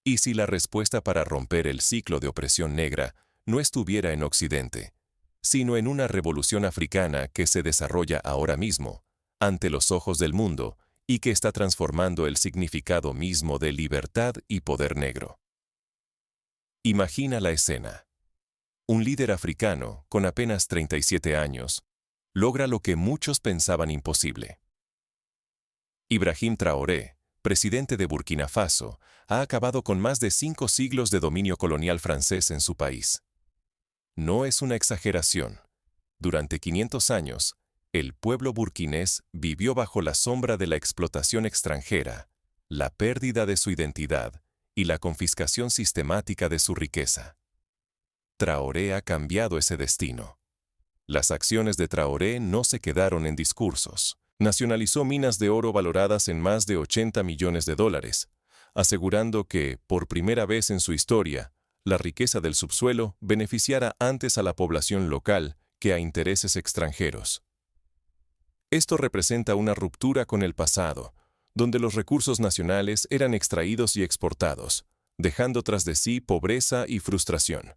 Y si la respuesta para romper el ciclo de opresión negra no estuviera en Occidente, sino en una revolución africana que se desarrolla ahora mismo, ante los ojos del mundo, y que está transformando el significado mismo de libertad y poder negro. Imagina la escena. Un líder africano, con apenas 37 años, logra lo que muchos pensaban imposible. Ibrahim Traoré, presidente de Burkina Faso, ha acabado con más de 5 siglos de dominio colonial francés en su país. No es una exageración. Durante 500 años, el pueblo burkinés vivió bajo la sombra de la explotación extranjera, la pérdida de su identidad y la confiscación sistemática de su riqueza. Traoré ha cambiado ese destino. Las acciones de Traoré no se quedaron en discursos. Nacionalizó minas de oro valoradas en más de 80 millones de dólares, asegurando que, por primera vez en su historia, la riqueza del subsuelo beneficiara antes a la población local que a intereses extranjeros. Esto representa una ruptura con el pasado, donde los recursos nacionales eran extraídos y exportados, dejando tras de sí pobreza y frustración.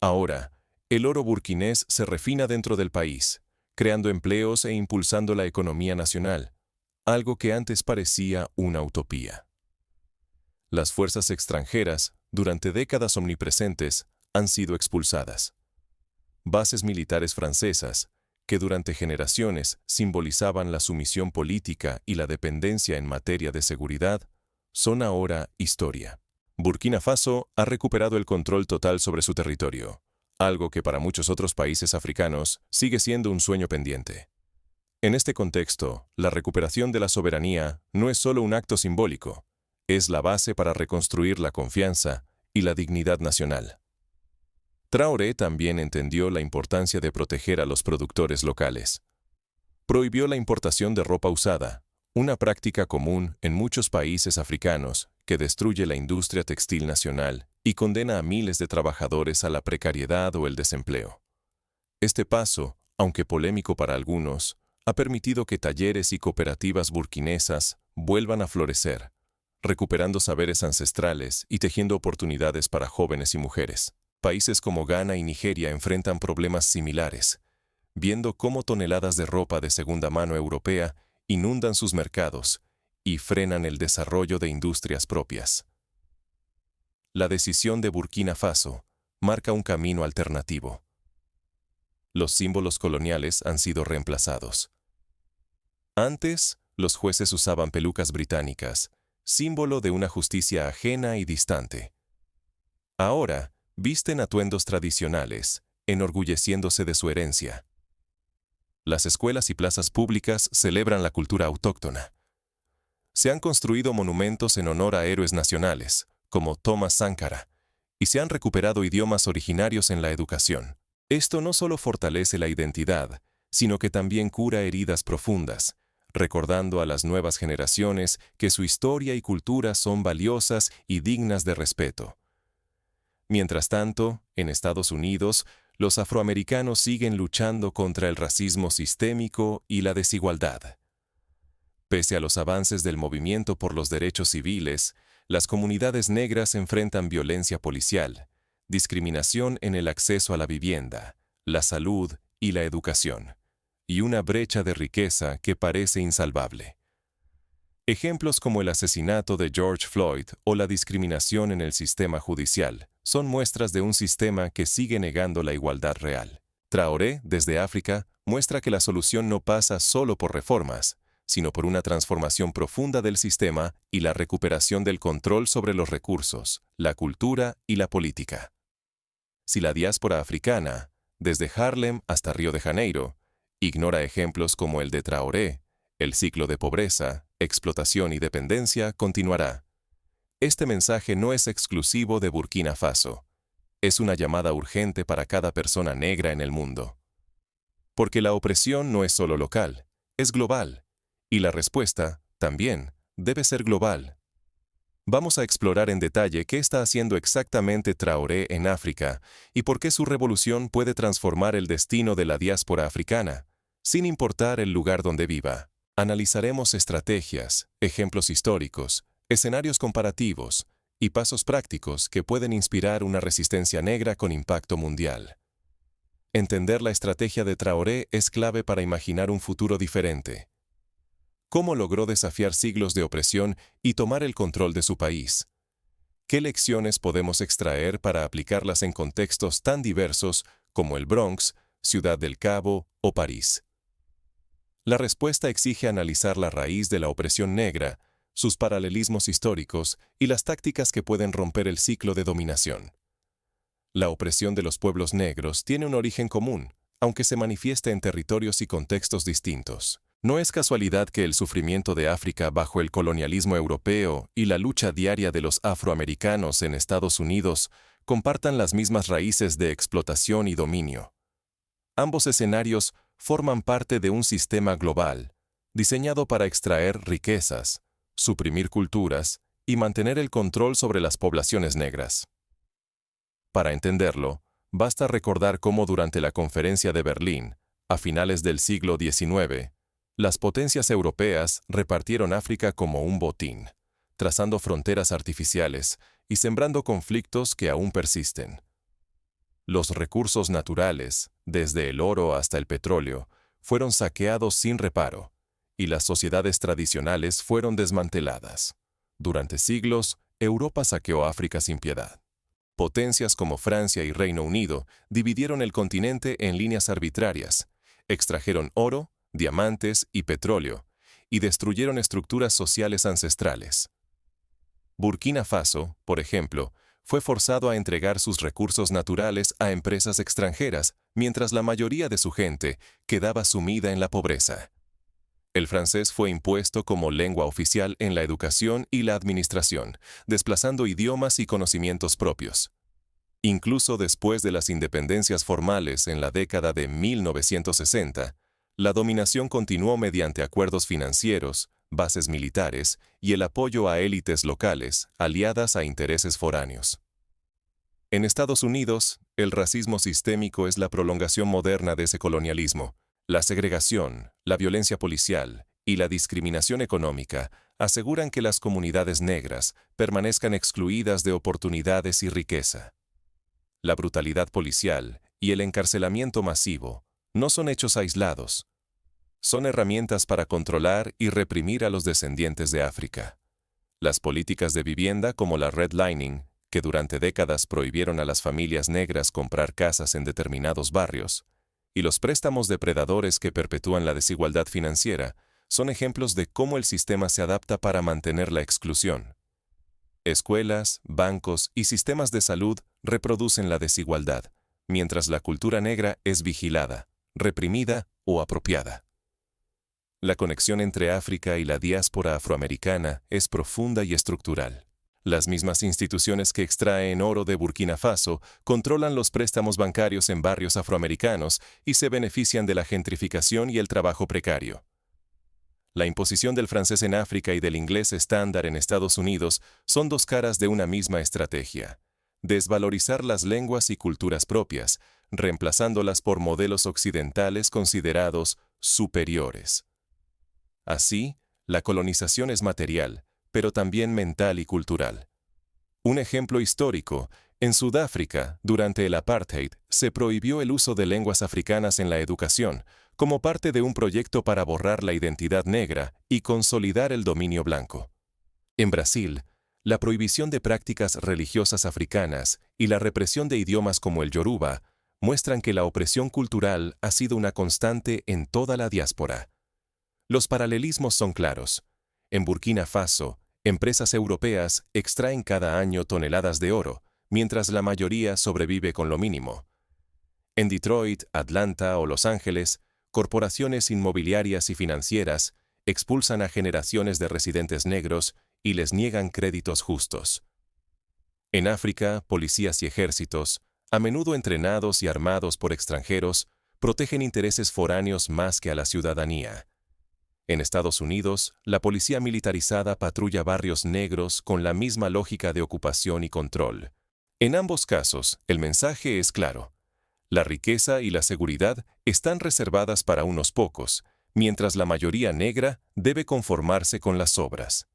Ahora, el oro burkinés se refina dentro del país, creando empleos e impulsando la economía nacional, algo que antes parecía una utopía. Las fuerzas extranjeras, durante décadas omnipresentes, han sido expulsadas. Bases militares francesas, que durante generaciones simbolizaban la sumisión política y la dependencia en materia de seguridad, son ahora historia. Burkina Faso ha recuperado el control total sobre su territorio, algo que para muchos otros países africanos sigue siendo un sueño pendiente. En este contexto, la recuperación de la soberanía no es solo un acto simbólico, es la base para reconstruir la confianza y la dignidad nacional. Traoré también entendió la importancia de proteger a los productores locales. Prohibió la importación de ropa usada, una práctica común en muchos países africanos que destruye la industria textil nacional y condena a miles de trabajadores a la precariedad o el desempleo. Este paso, aunque polémico para algunos, ha permitido que talleres y cooperativas burkinesas vuelvan a florecer, recuperando saberes ancestrales y tejiendo oportunidades para jóvenes y mujeres. Países como Ghana y Nigeria enfrentan problemas similares, viendo cómo toneladas de ropa de segunda mano europea inundan sus mercados y frenan el desarrollo de industrias propias. La decisión de Burkina Faso marca un camino alternativo. Los símbolos coloniales han sido reemplazados. Antes, los jueces usaban pelucas británicas, símbolo de una justicia ajena y distante. Ahora, visten atuendos tradicionales, enorgulleciéndose de su herencia. Las escuelas y plazas públicas celebran la cultura autóctona. Se han construido monumentos en honor a héroes nacionales, como Thomas Sankara, y se han recuperado idiomas originarios en la educación. Esto no solo fortalece la identidad, sino que también cura heridas profundas, recordando a las nuevas generaciones que su historia y cultura son valiosas y dignas de respeto. Mientras tanto, en Estados Unidos, los afroamericanos siguen luchando contra el racismo sistémico y la desigualdad. Pese a los avances del movimiento por los derechos civiles, las comunidades negras enfrentan violencia policial, discriminación en el acceso a la vivienda, la salud y la educación, y una brecha de riqueza que parece insalvable. Ejemplos como el asesinato de George Floyd o la discriminación en el sistema judicial son muestras de un sistema que sigue negando la igualdad real. Traoré, desde África, muestra que la solución no pasa solo por reformas, sino por una transformación profunda del sistema y la recuperación del control sobre los recursos, la cultura y la política. Si la diáspora africana, desde Harlem hasta Río de Janeiro, ignora ejemplos como el de Traoré, el ciclo de pobreza, explotación y dependencia continuará. Este mensaje no es exclusivo de Burkina Faso. Es una llamada urgente para cada persona negra en el mundo. Porque la opresión no es solo local, es global. Y la respuesta, también, debe ser global. Vamos a explorar en detalle qué está haciendo exactamente Traoré en África y por qué su revolución puede transformar el destino de la diáspora africana, sin importar el lugar donde viva. Analizaremos estrategias, ejemplos históricos, escenarios comparativos y pasos prácticos que pueden inspirar una resistencia negra con impacto mundial. Entender la estrategia de Traoré es clave para imaginar un futuro diferente. ¿Cómo logró desafiar siglos de opresión y tomar el control de su país? ¿Qué lecciones podemos extraer para aplicarlas en contextos tan diversos como el Bronx, Ciudad del Cabo o París? La respuesta exige analizar la raíz de la opresión negra, sus paralelismos históricos y las tácticas que pueden romper el ciclo de dominación. La opresión de los pueblos negros tiene un origen común, aunque se manifieste en territorios y contextos distintos. No es casualidad que el sufrimiento de África bajo el colonialismo europeo y la lucha diaria de los afroamericanos en Estados Unidos compartan las mismas raíces de explotación y dominio. Ambos escenarios forman parte de un sistema global, diseñado para extraer riquezas, suprimir culturas y mantener el control sobre las poblaciones negras. Para entenderlo, basta recordar cómo durante la Conferencia de Berlín, a finales del siglo XIX, las potencias europeas repartieron África como un botín, trazando fronteras artificiales y sembrando conflictos que aún persisten. Los recursos naturales, desde el oro hasta el petróleo, fueron saqueados sin reparo, y las sociedades tradicionales fueron desmanteladas. Durante siglos, Europa saqueó África sin piedad. Potencias como Francia y Reino Unido dividieron el continente en líneas arbitrarias, extrajeron oro, diamantes y petróleo, y destruyeron estructuras sociales ancestrales. Burkina Faso, por ejemplo, fue forzado a entregar sus recursos naturales a empresas extranjeras, mientras la mayoría de su gente quedaba sumida en la pobreza. El francés fue impuesto como lengua oficial en la educación y la administración, desplazando idiomas y conocimientos propios. Incluso después de las independencias formales en la década de 1960, la dominación continuó mediante acuerdos financieros, bases militares y el apoyo a élites locales, aliadas a intereses foráneos. En Estados Unidos, el racismo sistémico es la prolongación moderna de ese colonialismo. La segregación, la violencia policial y la discriminación económica aseguran que las comunidades negras permanezcan excluidas de oportunidades y riqueza. La brutalidad policial y el encarcelamiento masivo no son hechos aislados. Son herramientas para controlar y reprimir a los descendientes de África. Las políticas de vivienda como la redlining, que durante décadas prohibieron a las familias negras comprar casas en determinados barrios, y los préstamos depredadores que perpetúan la desigualdad financiera, son ejemplos de cómo el sistema se adapta para mantener la exclusión. Escuelas, bancos y sistemas de salud reproducen la desigualdad, mientras la cultura negra es vigilada, reprimida o apropiada. La conexión entre África y la diáspora afroamericana es profunda y estructural. Las mismas instituciones que extraen oro de Burkina Faso controlan los préstamos bancarios en barrios afroamericanos y se benefician de la gentrificación y el trabajo precario. La imposición del francés en África y del inglés estándar en Estados Unidos son dos caras de una misma estrategia: desvalorizar las lenguas y culturas propias, reemplazándolas por modelos occidentales considerados superiores. Así, la colonización es material, pero también mental y cultural. Un ejemplo histórico: en Sudáfrica, durante el apartheid, se prohibió el uso de lenguas africanas en la educación, como parte de un proyecto para borrar la identidad negra y consolidar el dominio blanco. En Brasil, la prohibición de prácticas religiosas africanas y la represión de idiomas como el yoruba muestran que la opresión cultural ha sido una constante en toda la diáspora. Los paralelismos son claros. En Burkina Faso, empresas europeas extraen cada año toneladas de oro, mientras la mayoría sobrevive con lo mínimo. En Detroit, Atlanta o Los Ángeles, corporaciones inmobiliarias y financieras expulsan a generaciones de residentes negros y les niegan créditos justos. En África, policías y ejércitos, a menudo entrenados y armados por extranjeros, protegen intereses foráneos más que a la ciudadanía. En Estados Unidos, la policía militarizada patrulla barrios negros con la misma lógica de ocupación y control. En ambos casos, el mensaje es claro: la riqueza y la seguridad están reservadas para unos pocos, mientras la mayoría negra debe conformarse con las sobras.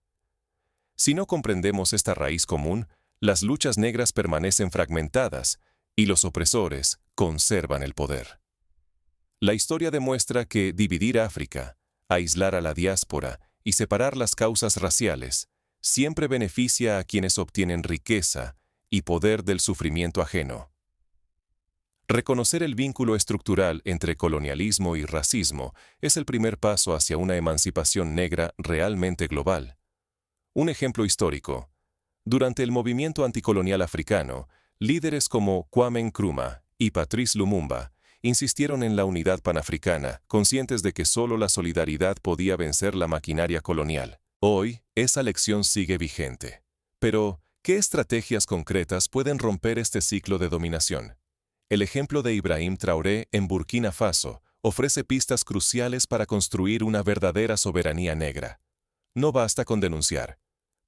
Si no comprendemos esta raíz común, las luchas negras permanecen fragmentadas y los opresores conservan el poder. La historia demuestra que dividir África, aislar a la diáspora y separar las causas raciales siempre beneficia a quienes obtienen riqueza y poder del sufrimiento ajeno. Reconocer el vínculo estructural entre colonialismo y racismo es el primer paso hacia una emancipación negra realmente global. Un ejemplo histórico. Durante el movimiento anticolonial africano, líderes como Kwame Nkrumah y Patrice Lumumba insistieron en la unidad panafricana, conscientes de que solo la solidaridad podía vencer la maquinaria colonial. Hoy, esa lección sigue vigente. Pero, ¿qué estrategias concretas pueden romper este ciclo de dominación? El ejemplo de Ibrahim Traoré en Burkina Faso ofrece pistas cruciales para construir una verdadera soberanía negra. No basta con denunciar.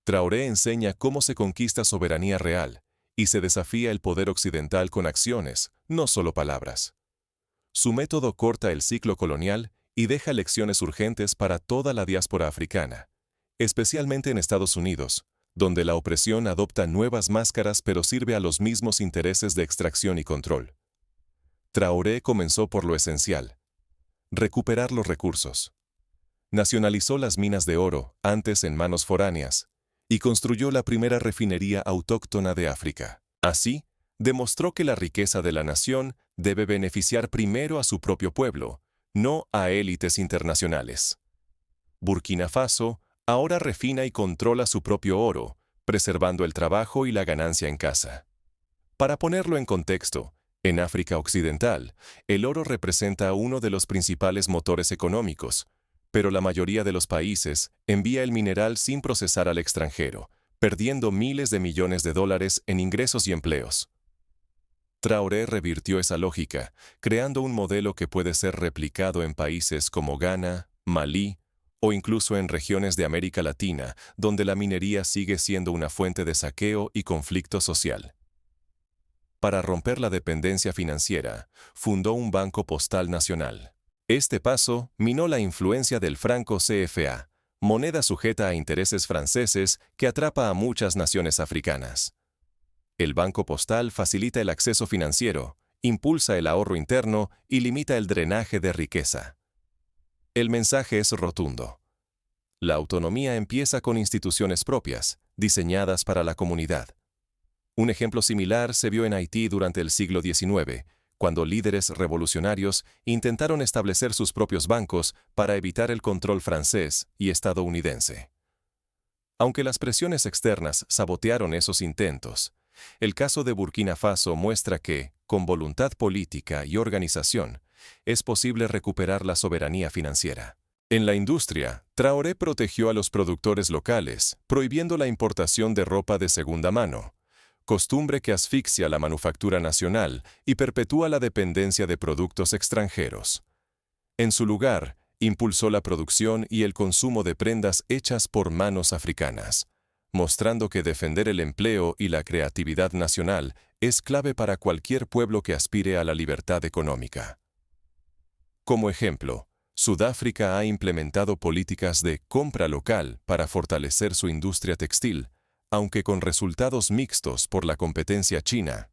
Traoré enseña cómo se conquista soberanía real y se desafía el poder occidental con acciones, no solo palabras. Su método corta el ciclo colonial y deja lecciones urgentes para toda la diáspora africana, especialmente en Estados Unidos, donde la opresión adopta nuevas máscaras pero sirve a los mismos intereses de extracción y control. Traoré comenzó por lo esencial: recuperar los recursos. Nacionalizó las minas de oro, antes en manos foráneas, y construyó la primera refinería autóctona de África. Así, demostró que la riqueza de la nación debe beneficiar primero a su propio pueblo, no a élites internacionales. Burkina Faso ahora refina y controla su propio oro, preservando el trabajo y la ganancia en casa. Para ponerlo en contexto, en África Occidental, el oro representa uno de los principales motores económicos, pero la mayoría de los países envía el mineral sin procesar al extranjero, perdiendo miles de millones de dólares en ingresos y empleos. Traoré revirtió esa lógica, creando un modelo que puede ser replicado en países como Ghana, Malí, o incluso en regiones de América Latina, donde la minería sigue siendo una fuente de saqueo y conflicto social. Para romper la dependencia financiera, fundó un banco postal nacional. Este paso minó la influencia del franco CFA, moneda sujeta a intereses franceses que atrapa a muchas naciones africanas. El banco postal facilita el acceso financiero, impulsa el ahorro interno y limita el drenaje de riqueza. El mensaje es rotundo. La autonomía empieza con instituciones propias, diseñadas para la comunidad. Un ejemplo similar se vio en Haití durante el siglo XIX, cuando líderes revolucionarios intentaron establecer sus propios bancos para evitar el control francés y estadounidense. Aunque las presiones externas sabotearon esos intentos, el caso de Burkina Faso muestra que, con voluntad política y organización, es posible recuperar la soberanía financiera. En la industria, Traoré protegió a los productores locales, prohibiendo la importación de ropa de segunda mano, costumbre que asfixia la manufactura nacional y perpetúa la dependencia de productos extranjeros. En su lugar, impulsó la producción y el consumo de prendas hechas por manos africanas, mostrando que defender el empleo y la creatividad nacional es clave para cualquier pueblo que aspire a la libertad económica. Como ejemplo, Sudáfrica ha implementado políticas de compra local para fortalecer su industria textil, aunque con resultados mixtos por la competencia china.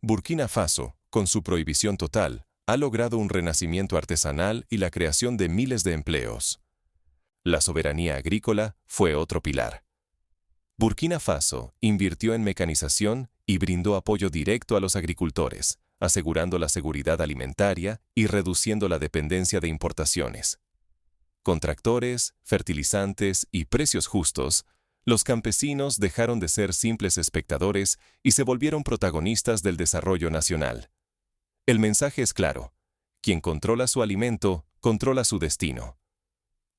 Burkina Faso, con su prohibición total, ha logrado un renacimiento artesanal y la creación de miles de empleos. La soberanía agrícola fue otro pilar. Burkina Faso invirtió en mecanización y brindó apoyo directo a los agricultores, asegurando la seguridad alimentaria y reduciendo la dependencia de importaciones. Con tractores, fertilizantes y precios justos, los campesinos dejaron de ser simples espectadores y se volvieron protagonistas del desarrollo nacional. El mensaje es claro: quien controla su alimento, controla su destino.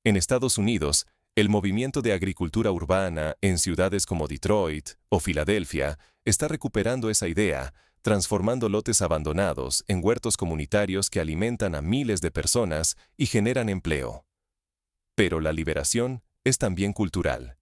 En Estados Unidos, el movimiento de agricultura urbana en ciudades como Detroit o Filadelfia está recuperando esa idea, transformando lotes abandonados en huertos comunitarios que alimentan a miles de personas y generan empleo. Pero la liberación es también cultural.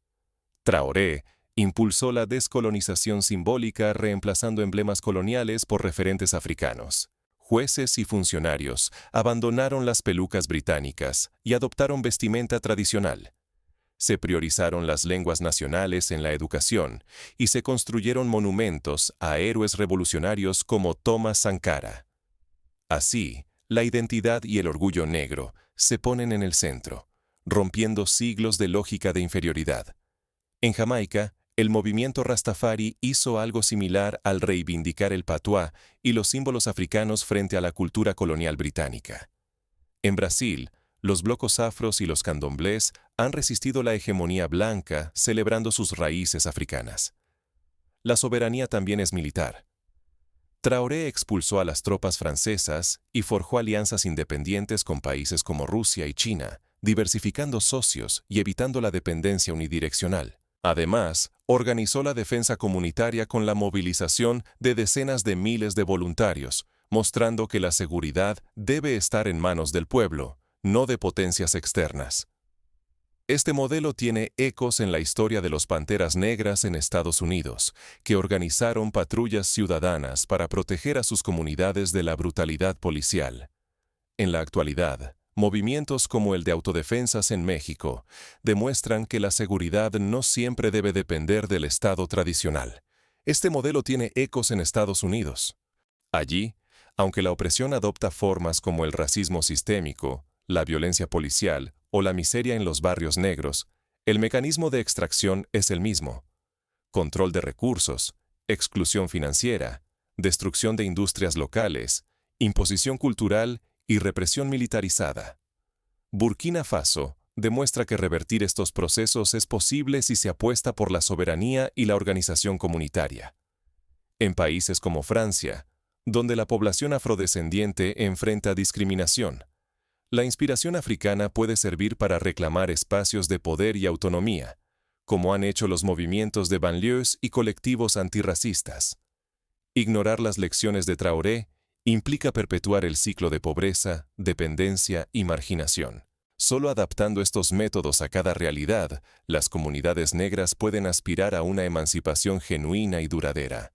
Traoré impulsó la descolonización simbólica reemplazando emblemas coloniales por referentes africanos. Jueces y funcionarios abandonaron las pelucas británicas y adoptaron vestimenta tradicional. Se priorizaron las lenguas nacionales en la educación y se construyeron monumentos a héroes revolucionarios como Thomas Sankara. Así, la identidad y el orgullo negro se ponen en el centro, rompiendo siglos de lógica de inferioridad. En Jamaica, el movimiento Rastafari hizo algo similar al reivindicar el patuá y los símbolos africanos frente a la cultura colonial británica. En Brasil, los blocos afros y los candomblés han resistido la hegemonía blanca celebrando sus raíces africanas. La soberanía también es militar. Traoré expulsó a las tropas francesas y forjó alianzas independientes con países como Rusia y China, diversificando socios y evitando la dependencia unidireccional. Además, organizó la defensa comunitaria con la movilización de decenas de miles de voluntarios, mostrando que la seguridad debe estar en manos del pueblo, no de potencias externas. Este modelo tiene ecos en la historia de los Panteras Negras en Estados Unidos, que organizaron patrullas ciudadanas para proteger a sus comunidades de la brutalidad policial. En la actualidad, movimientos como el de autodefensas en México demuestran que la seguridad no siempre debe depender del Estado tradicional. Este modelo tiene ecos en Estados Unidos. Allí, aunque la opresión adopta formas como el racismo sistémico, la violencia policial o la miseria en los barrios negros, el mecanismo de extracción es el mismo. Control de recursos, exclusión financiera, destrucción de industrias locales, imposición cultural y represión militarizada. Burkina Faso demuestra que revertir estos procesos es posible si se apuesta por la soberanía y la organización comunitaria. En países como Francia, donde la población afrodescendiente enfrenta discriminación, la inspiración africana puede servir para reclamar espacios de poder y autonomía, como han hecho los movimientos de banlieues y colectivos antirracistas. Ignorar las lecciones de Traoré implica perpetuar el ciclo de pobreza, dependencia y marginación. Solo adaptando estos métodos a cada realidad, las comunidades negras pueden aspirar a una emancipación genuina y duradera.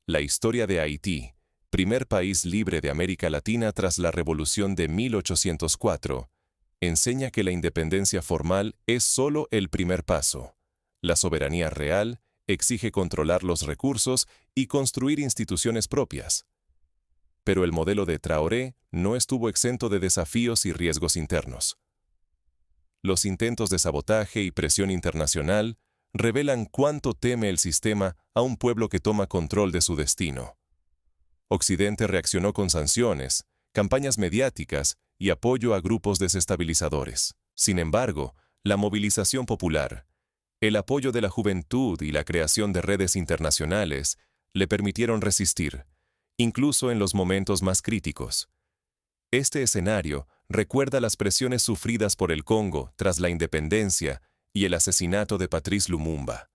La historia de Haití, primer país libre de América Latina tras la Revolución de 1804, enseña que la independencia formal es solo el primer paso. La soberanía real exige controlar los recursos y construir instituciones propias. Pero el modelo de Traoré no estuvo exento de desafíos y riesgos internos. Los intentos de sabotaje y presión internacional revelan cuánto teme el sistema a un pueblo que toma control de su destino. Occidente reaccionó con sanciones, campañas mediáticas y apoyo a grupos desestabilizadores. Sin embargo, la movilización popular, el apoyo de la juventud y la creación de redes internacionales le permitieron resistir, incluso en los momentos más críticos. Este escenario recuerda las presiones sufridas por el Congo tras la independencia y el asesinato de Patrice Lumumba,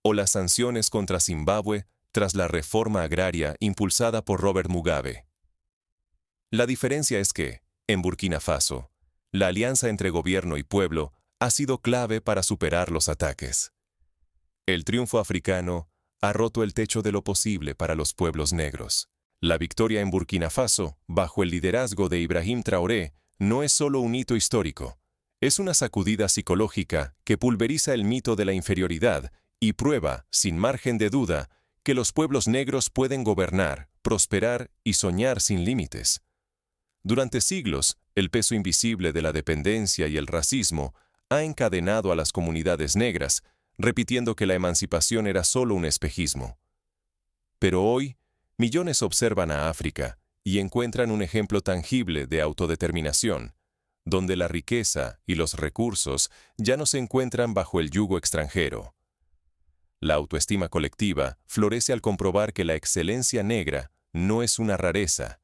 o las sanciones contra Zimbabue tras la reforma agraria impulsada por Robert Mugabe. La diferencia es que, en Burkina Faso, la alianza entre gobierno y pueblo ha sido clave para superar los ataques. El triunfo africano ha roto el techo de lo posible para los pueblos negros. La victoria en Burkina Faso, bajo el liderazgo de Ibrahim Traoré, no es solo un hito histórico, es una sacudida psicológica que pulveriza el mito de la inferioridad y prueba, sin margen de duda, que los pueblos negros pueden gobernar, prosperar y soñar sin límites. Durante siglos, el peso invisible de la dependencia y el racismo ha encadenado a las comunidades negras, repitiendo que la emancipación era solo un espejismo. Pero hoy, millones observan a África y encuentran un ejemplo tangible de autodeterminación, donde la riqueza y los recursos ya no se encuentran bajo el yugo extranjero. La autoestima colectiva florece al comprobar que la excelencia negra no es una rareza,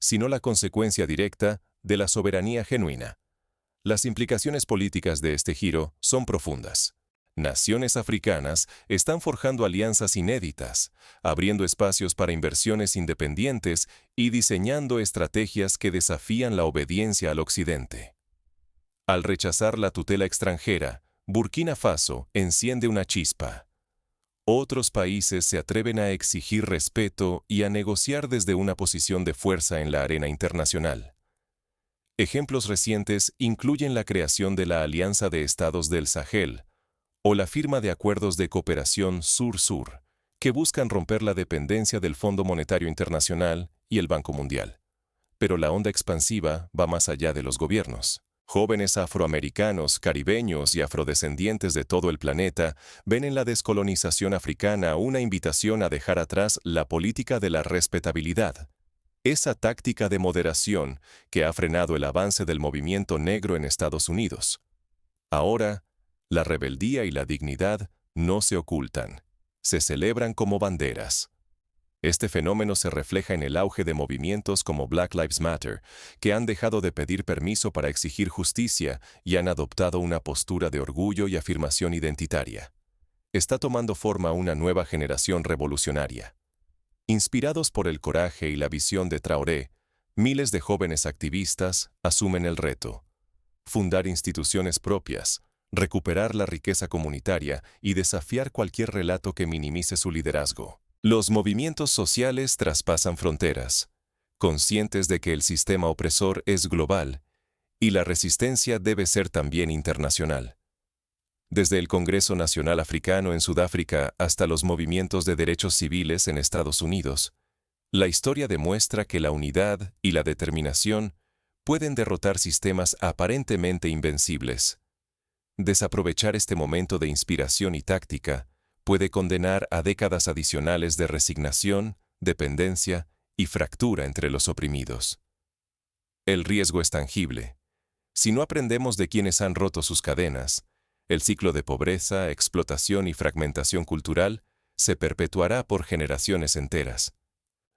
sino la consecuencia directa de la soberanía genuina. Las implicaciones políticas de este giro son profundas. Naciones africanas están forjando alianzas inéditas, abriendo espacios para inversiones independientes y diseñando estrategias que desafían la obediencia al Occidente. Al rechazar la tutela extranjera, Burkina Faso enciende una chispa. Otros países se atreven a exigir respeto y a negociar desde una posición de fuerza en la arena internacional. Ejemplos recientes incluyen la creación de la Alianza de Estados del Sahel o la firma de acuerdos de cooperación Sur-Sur, que buscan romper la dependencia del Fondo Monetario Internacional y el Banco Mundial. Pero la onda expansiva va más allá de los gobiernos. Jóvenes afroamericanos, caribeños y afrodescendientes de todo el planeta ven en la descolonización africana una invitación a dejar atrás la política de la respetabilidad. Esa táctica de moderación que ha frenado el avance del movimiento negro en Estados Unidos. Ahora, la rebeldía y la dignidad no se ocultan, se celebran como banderas. Este fenómeno se refleja en el auge de movimientos como Black Lives Matter, que han dejado de pedir permiso para exigir justicia y han adoptado una postura de orgullo y afirmación identitaria. Está tomando forma una nueva generación revolucionaria. Inspirados por el coraje y la visión de Traoré, miles de jóvenes activistas asumen el reto: fundar instituciones propias, recuperar la riqueza comunitaria y desafiar cualquier relato que minimice su liderazgo. Los movimientos sociales traspasan fronteras, conscientes de que el sistema opresor es global y la resistencia debe ser también internacional. Desde el Congreso Nacional Africano en Sudáfrica hasta los movimientos de derechos civiles en Estados Unidos, la historia demuestra que la unidad y la determinación pueden derrotar sistemas aparentemente invencibles. Desaprovechar este momento de inspiración y táctica puede condenar a décadas adicionales de resignación, dependencia y fractura entre los oprimidos. El riesgo es tangible. Si no aprendemos de quienes han roto sus cadenas, el ciclo de pobreza, explotación y fragmentación cultural se perpetuará por generaciones enteras.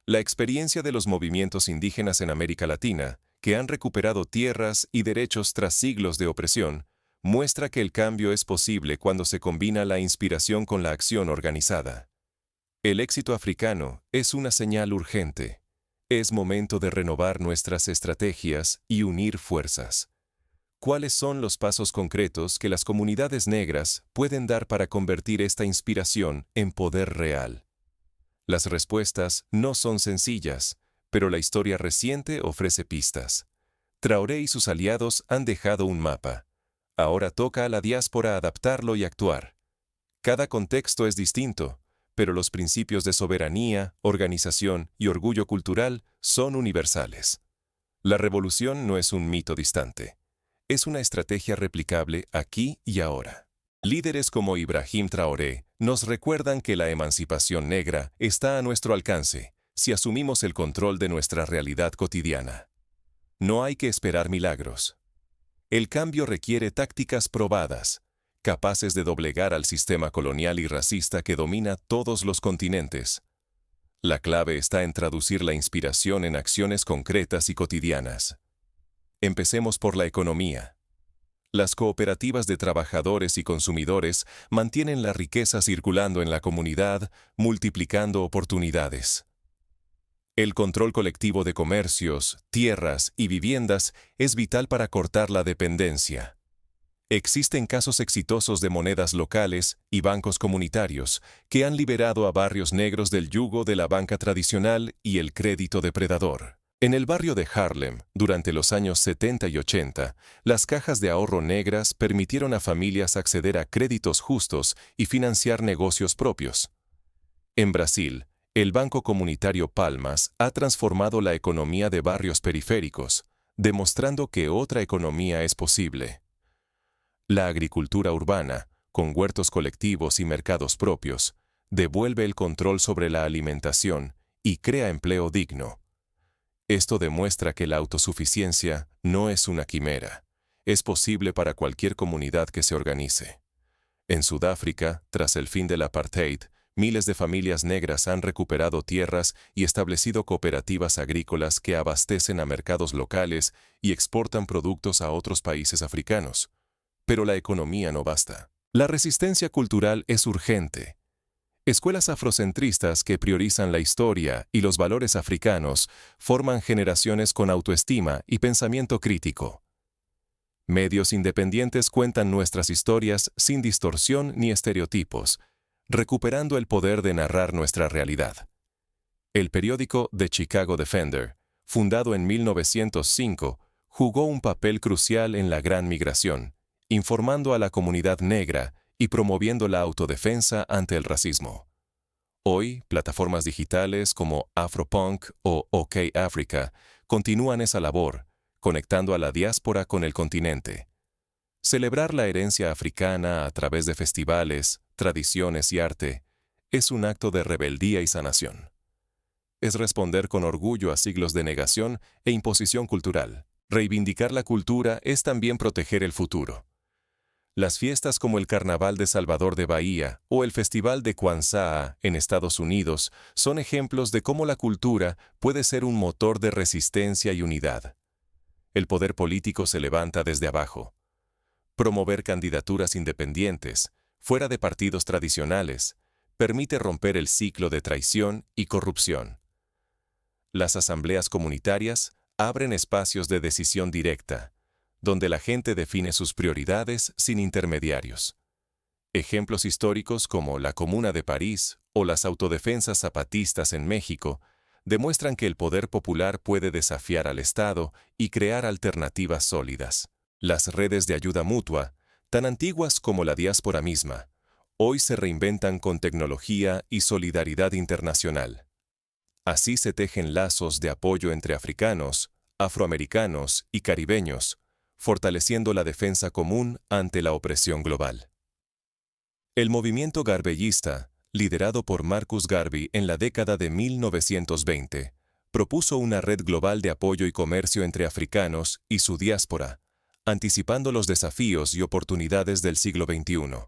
La experiencia de los movimientos indígenas en América Latina, que han recuperado tierras y derechos tras siglos de opresión, muestra que el cambio es posible cuando se combina la inspiración con la acción organizada. El éxito africano es una señal urgente. Es momento de renovar nuestras estrategias y unir fuerzas. ¿Cuáles son los pasos concretos que las comunidades negras pueden dar para convertir esta inspiración en poder real? Las respuestas no son sencillas, pero la historia reciente ofrece pistas. Traoré y sus aliados han dejado un mapa. Ahora toca a la diáspora adaptarlo y actuar. Cada contexto es distinto, pero los principios de soberanía, organización y orgullo cultural son universales. La revolución no es un mito distante. Es una estrategia replicable aquí y ahora. Líderes como Ibrahim Traoré nos recuerdan que la emancipación negra está a nuestro alcance si asumimos el control de nuestra realidad cotidiana. No hay que esperar milagros. El cambio requiere tácticas probadas, capaces de doblegar al sistema colonial y racista que domina todos los continentes. La clave está en traducir la inspiración en acciones concretas y cotidianas. Empecemos por la economía. Las cooperativas de trabajadores y consumidores mantienen la riqueza circulando en la comunidad, multiplicando oportunidades. El control colectivo de comercios, tierras y viviendas es vital para cortar la dependencia. Existen casos exitosos de monedas locales y bancos comunitarios que han liberado a barrios negros del yugo de la banca tradicional y el crédito depredador. En el barrio de Harlem, durante los años 70 y 80, las cajas de ahorro negras permitieron a familias acceder a créditos justos y financiar negocios propios. En Brasil, el Banco Comunitario Palmas ha transformado la economía de barrios periféricos, demostrando que otra economía es posible. La agricultura urbana, con huertos colectivos y mercados propios, devuelve el control sobre la alimentación y crea empleo digno. Esto demuestra que la autosuficiencia no es una quimera. Es posible para cualquier comunidad que se organice. En Sudáfrica, tras el fin del apartheid, miles de familias negras han recuperado tierras y establecido cooperativas agrícolas que abastecen a mercados locales y exportan productos a otros países africanos. Pero la economía no basta. La resistencia cultural es urgente. Escuelas afrocentristas que priorizan la historia y los valores africanos forman generaciones con autoestima y pensamiento crítico. Medios independientes cuentan nuestras historias sin distorsión ni estereotipos, recuperando el poder de narrar nuestra realidad. El periódico The Chicago Defender, fundado en 1905, jugó un papel crucial en la Gran Migración, informando a la comunidad negra y promoviendo la autodefensa ante el racismo. Hoy, plataformas digitales como Afropunk o OK Africa continúan esa labor, conectando a la diáspora con el continente. Celebrar la herencia africana a través de festivales, tradiciones y arte es un acto de rebeldía y sanación. Es responder con orgullo a siglos de negación e imposición cultural. Reivindicar la cultura es también proteger el futuro. Las fiestas como el Carnaval de Salvador de Bahía o el Festival de Kwanzaa en Estados Unidos son ejemplos de cómo la cultura puede ser un motor de resistencia y unidad. El poder político se levanta desde abajo. Promover candidaturas independientes, fuera de partidos tradicionales, permite romper el ciclo de traición y corrupción. Las asambleas comunitarias abren espacios de decisión directa, donde la gente define sus prioridades sin intermediarios. Ejemplos históricos como la Comuna de París o las autodefensas zapatistas en México demuestran que el poder popular puede desafiar al Estado y crear alternativas sólidas. Las redes de ayuda mutua, tan antiguas como la diáspora misma, hoy se reinventan con tecnología y solidaridad internacional. Así se tejen lazos de apoyo entre africanos, afroamericanos y caribeños, fortaleciendo la defensa común ante la opresión global. El movimiento garbellista, liderado por Marcus Garvey en la década de 1920, propuso una red global de apoyo y comercio entre africanos y su diáspora, anticipando los desafíos y oportunidades del siglo XXI.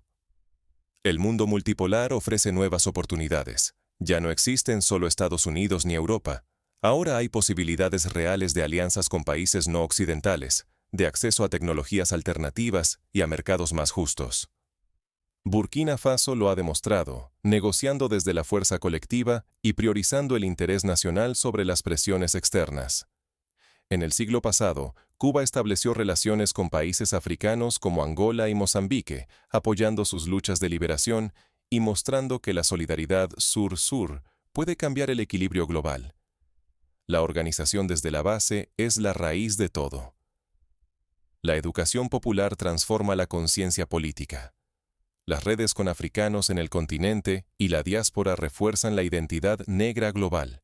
El mundo multipolar ofrece nuevas oportunidades. Ya no existen solo Estados Unidos ni Europa. Ahora hay posibilidades reales de alianzas con países no occidentales, de acceso a tecnologías alternativas y a mercados más justos. Burkina Faso lo ha demostrado, negociando desde la fuerza colectiva y priorizando el interés nacional sobre las presiones externas. En el siglo pasado, Cuba estableció relaciones con países africanos como Angola y Mozambique, apoyando sus luchas de liberación y mostrando que la solidaridad sur-sur puede cambiar el equilibrio global. La organización desde la base es la raíz de todo. La educación popular transforma la conciencia política. Las redes con africanos en el continente y la diáspora refuerzan la identidad negra global.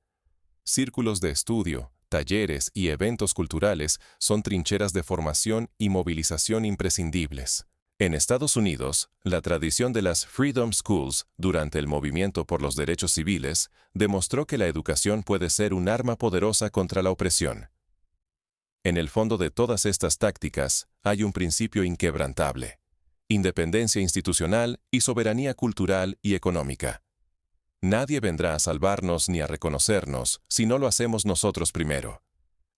Círculos de estudio, talleres y eventos culturales son trincheras de formación y movilización imprescindibles. En Estados Unidos, la tradición de las Freedom Schools durante el movimiento por los derechos civiles demostró que la educación puede ser un arma poderosa contra la opresión. En el fondo de todas estas tácticas hay un principio inquebrantable: independencia institucional y soberanía cultural y económica. Nadie vendrá a salvarnos ni a reconocernos si no lo hacemos nosotros primero.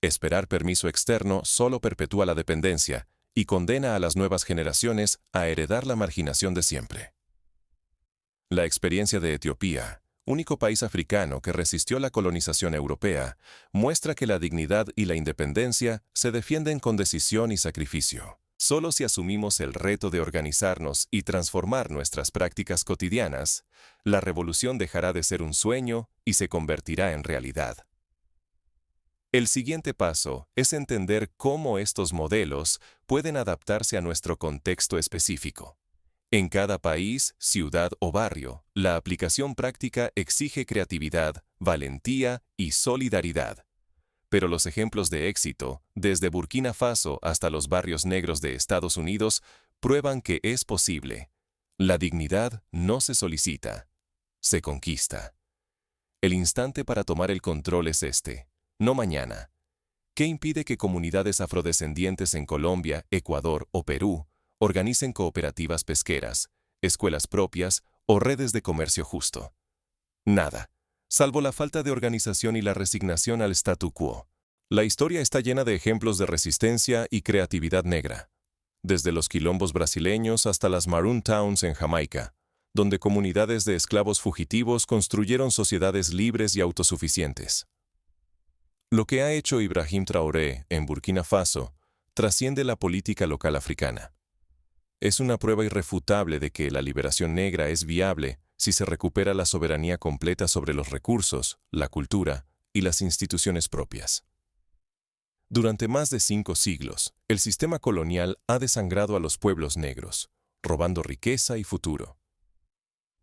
Esperar permiso externo solo perpetúa la dependencia y condena a las nuevas generaciones a heredar la marginación de siempre. La experiencia de Etiopía, único país africano que resistió la colonización europea, muestra que la dignidad y la independencia se defienden con decisión y sacrificio. Solo si asumimos el reto de organizarnos y transformar nuestras prácticas cotidianas, la revolución dejará de ser un sueño y se convertirá en realidad. El siguiente paso es entender cómo estos modelos pueden adaptarse a nuestro contexto específico. En cada país, ciudad o barrio, la aplicación práctica exige creatividad, valentía y solidaridad. Pero los ejemplos de éxito, desde Burkina Faso hasta los barrios negros de Estados Unidos, prueban que es posible. La dignidad no se solicita, se conquista. El instante para tomar el control es este, no mañana. ¿Qué impide que comunidades afrodescendientes en Colombia, Ecuador o Perú organicen cooperativas pesqueras, escuelas propias o redes de comercio justo? Nada, salvo la falta de organización y la resignación al statu quo. La historia está llena de ejemplos de resistencia y creatividad negra, desde los quilombos brasileños hasta las Maroon Towns en Jamaica, donde comunidades de esclavos fugitivos construyeron sociedades libres y autosuficientes. Lo que ha hecho Ibrahim Traoré en Burkina Faso trasciende la política local africana. Es una prueba irrefutable de que la liberación negra es viable si se recupera la soberanía completa sobre los recursos, la cultura y las instituciones propias. Durante más de 5 siglos, el sistema colonial ha desangrado a los pueblos negros, robando riqueza y futuro.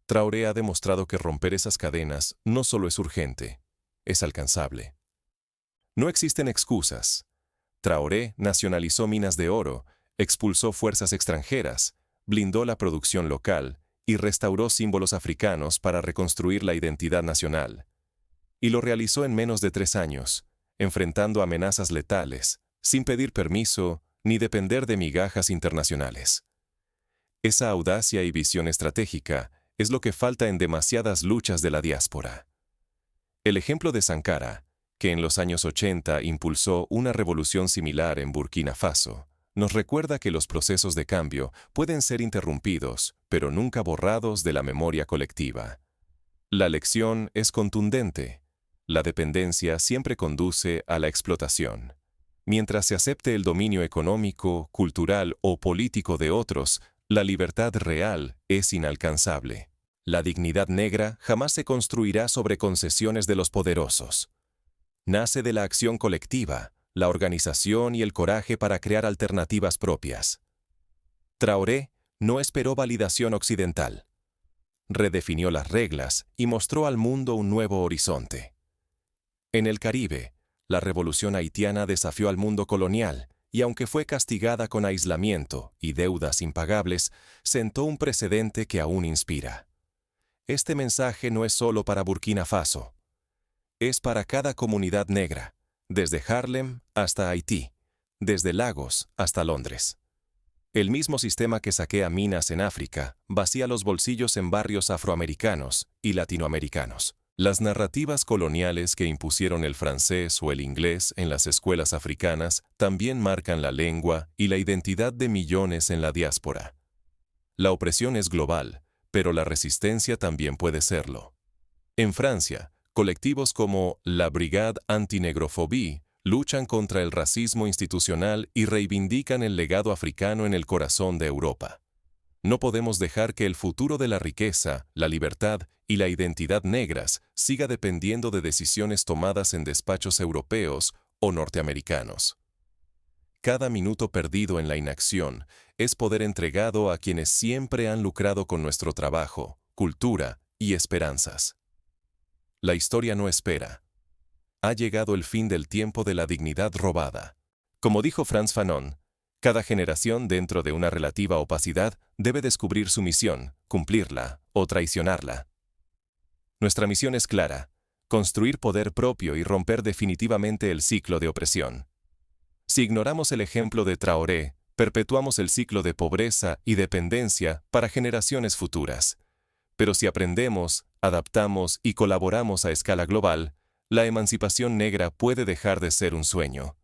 Traoré ha demostrado que romper esas cadenas no solo es urgente, es alcanzable. No existen excusas. Traoré nacionalizó minas de oro, expulsó fuerzas extranjeras, blindó la producción local y restauró símbolos africanos para reconstruir la identidad nacional. Y lo realizó en menos de 3 años, enfrentando amenazas letales, sin pedir permiso ni depender de migajas internacionales. Esa audacia y visión estratégica es lo que falta en demasiadas luchas de la diáspora. El ejemplo de Sankara, que en los años 80 impulsó una revolución similar en Burkina Faso, nos recuerda que los procesos de cambio pueden ser interrumpidos, pero nunca borrados de la memoria colectiva. La lección es contundente. La dependencia siempre conduce a la explotación. Mientras se acepte el dominio económico, cultural o político de otros, la libertad real es inalcanzable. La dignidad negra jamás se construirá sobre concesiones de los poderosos. Nace de la acción colectiva, la organización y el coraje para crear alternativas propias. Traoré no esperó validación occidental. Redefinió las reglas y mostró al mundo un nuevo horizonte. En el Caribe, la revolución haitiana desafió al mundo colonial y aunque fue castigada con aislamiento y deudas impagables, sentó un precedente que aún inspira. Este mensaje no es solo para Burkina Faso. Es para cada comunidad negra, desde Harlem hasta Haití, desde Lagos hasta Londres. El mismo sistema que saquea minas en África vacía los bolsillos en barrios afroamericanos y latinoamericanos. Las narrativas coloniales que impusieron el francés o el inglés en las escuelas africanas también marcan la lengua y la identidad de millones en la diáspora. La opresión es global, pero la resistencia también puede serlo. En Francia, colectivos como la Brigade Anti-Negrophobie luchan contra el racismo institucional y reivindican el legado africano en el corazón de Europa. No podemos dejar que el futuro de la riqueza, la libertad y la identidad negras siga dependiendo de decisiones tomadas en despachos europeos o norteamericanos. Cada minuto perdido en la inacción es poder entregado a quienes siempre han lucrado con nuestro trabajo, cultura y esperanzas. La historia no espera. Ha llegado el fin del tiempo de la dignidad robada. Como dijo Frantz Fanon, cada generación dentro de una relativa opacidad debe descubrir su misión, cumplirla o traicionarla. Nuestra misión es clara: construir poder propio y romper definitivamente el ciclo de opresión. Si ignoramos el ejemplo de Traoré, perpetuamos el ciclo de pobreza y dependencia para generaciones futuras. Pero si aprendemos, adaptamos y colaboramos a escala global, la emancipación negra puede dejar de ser un sueño.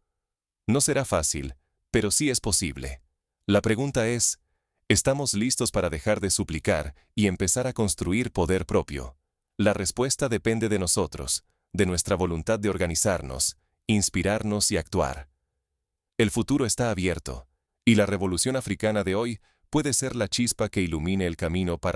No será fácil, pero sí es posible. La pregunta es, ¿estamos listos para dejar de suplicar y empezar a construir poder propio? La respuesta depende de nosotros, de nuestra voluntad de organizarnos, inspirarnos y actuar. El futuro está abierto, y la revolución africana de hoy puede ser la chispa que ilumine el camino para